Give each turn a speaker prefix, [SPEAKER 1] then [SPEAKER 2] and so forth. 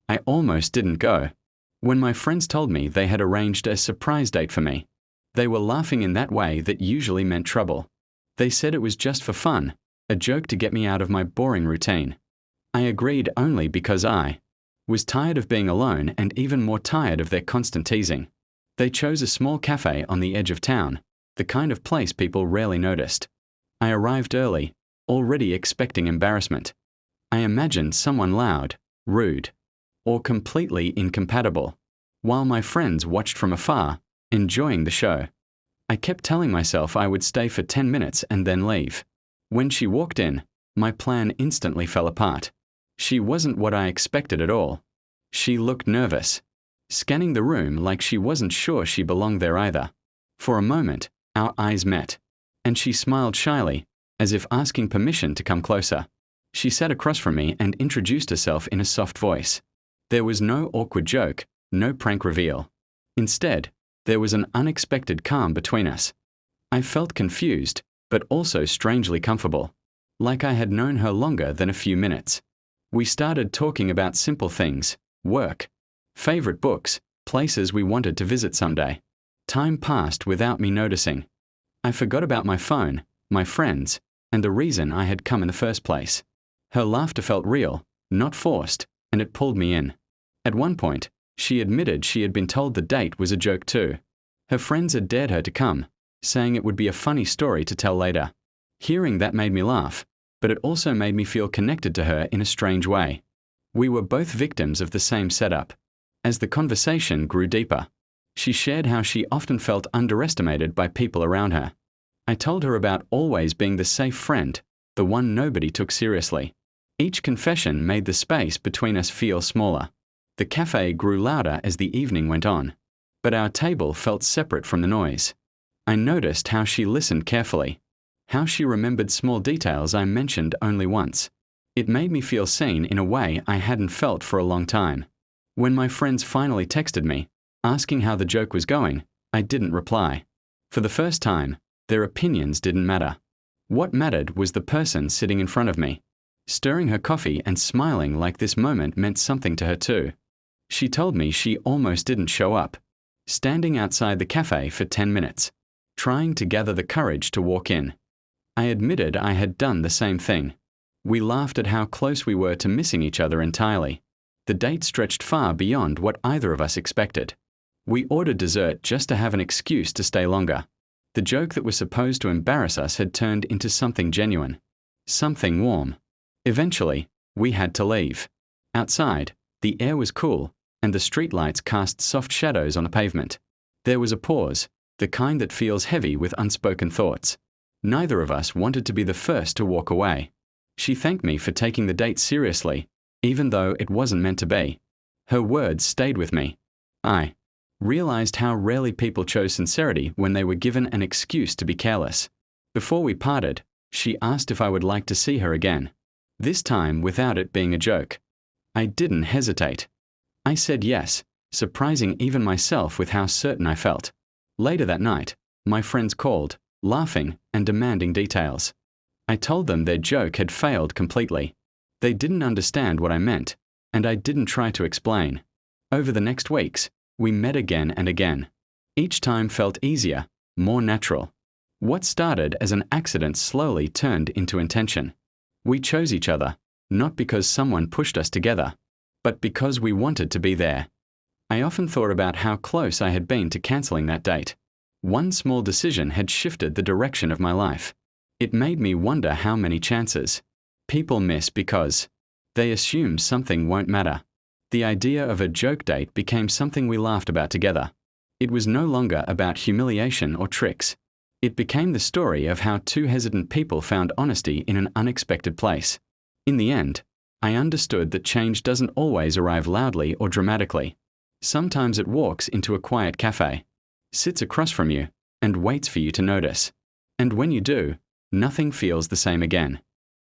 [SPEAKER 1] I almost didn't go. When my friends told me they had arranged a surprise date for me, they were laughing in that way that usually meant trouble. They said it was just for fun, a joke to get me out of my boring routine. I agreed only because I was tired of being alone and even more tired of their constant teasing. They chose a small cafe on the edge of town, the kind of place people rarely noticed. I arrived early, already expecting embarrassment. I imagined someone loud, rude, or completely incompatible, while my friends watched from afar, enjoying the show. I kept telling myself I would stay for 10 minutes and then leave. When she walked in, my plan instantly fell apart. She wasn't what I expected at all. She looked nervous, scanning the room like she wasn't sure she belonged there either. For a moment, our eyes met, and she smiled shyly, as if asking permission to come closer. She sat across from me and introduced herself in a soft voice. There was no awkward joke, no prank reveal. Instead, there was an unexpected calm between us. I felt confused, but also strangely comfortable, like I had known her longer than a few minutes. We started talking about simple things, work, favorite books, places we wanted to visit someday. Time passed without me noticing. I forgot about my phone, my friends, and the reason I had come in the first place. Her laughter felt real, not forced, and it pulled me in. At one point, she admitted she had been told the date was a joke too. Her friends had dared her to come, saying it would be a funny story to tell later. Hearing that made me laugh, but it also made me feel connected to her in a strange way. We were both victims of the same setup. As the conversation grew deeper, she shared how she often felt underestimated by people around her. I told her about always being the safe friend, the one nobody took seriously. Each confession made the space between us feel smaller. The cafe grew louder as the evening went on, but our table felt separate from the noise. I noticed how she listened carefully, how she remembered small details I mentioned only once. It made me feel seen in a way I hadn't felt for a long time. When my friends finally texted me, asking how the joke was going, I didn't reply. For the first time, their opinions didn't matter. What mattered was the person sitting in front of me, stirring her coffee and smiling like this moment meant something to her too. She told me she almost didn't show up, standing outside the cafe for 10 minutes, trying to gather the courage to walk in. I admitted I had done the same thing. We laughed at how close we were to missing each other entirely. The date stretched far beyond what either of us expected. We ordered dessert just to have an excuse to stay longer. The joke that was supposed to embarrass us had turned into something genuine, something warm. Eventually, we had to leave. Outside, the air was cool, and the streetlights cast soft shadows on the pavement. There was a pause, the kind that feels heavy with unspoken thoughts. Neither of us wanted to be the first to walk away. She thanked me for taking the date seriously, even though it wasn't meant to be. Her words stayed with me. I realized how rarely people chose sincerity when they were given an excuse to be careless. Before we parted, she asked if I would like to see her again, this time without it being a joke. I didn't hesitate. I said yes, surprising even myself with how certain I felt. Later that night, my friends called, laughing and demanding details. I told them their joke had failed completely. They didn't understand what I meant, and I didn't try to explain. Over the next weeks, we met again and again. Each time felt easier, more natural. What started as an accident slowly turned into intention. We chose each other, not because someone pushed us together, but because we wanted to be there. I often thought about how close I had been to canceling that date. One small decision had shifted the direction of my life. It made me wonder how many chances people miss because they assume something won't matter. The idea of a joke date became something we laughed about together. It was no longer about humiliation or tricks. It became the story of how two hesitant people found honesty in an unexpected place. In the end, I understood that change doesn't always arrive loudly or dramatically. Sometimes it walks into a quiet cafe, sits across from you, and waits for you to notice. And when you do, nothing feels the same again.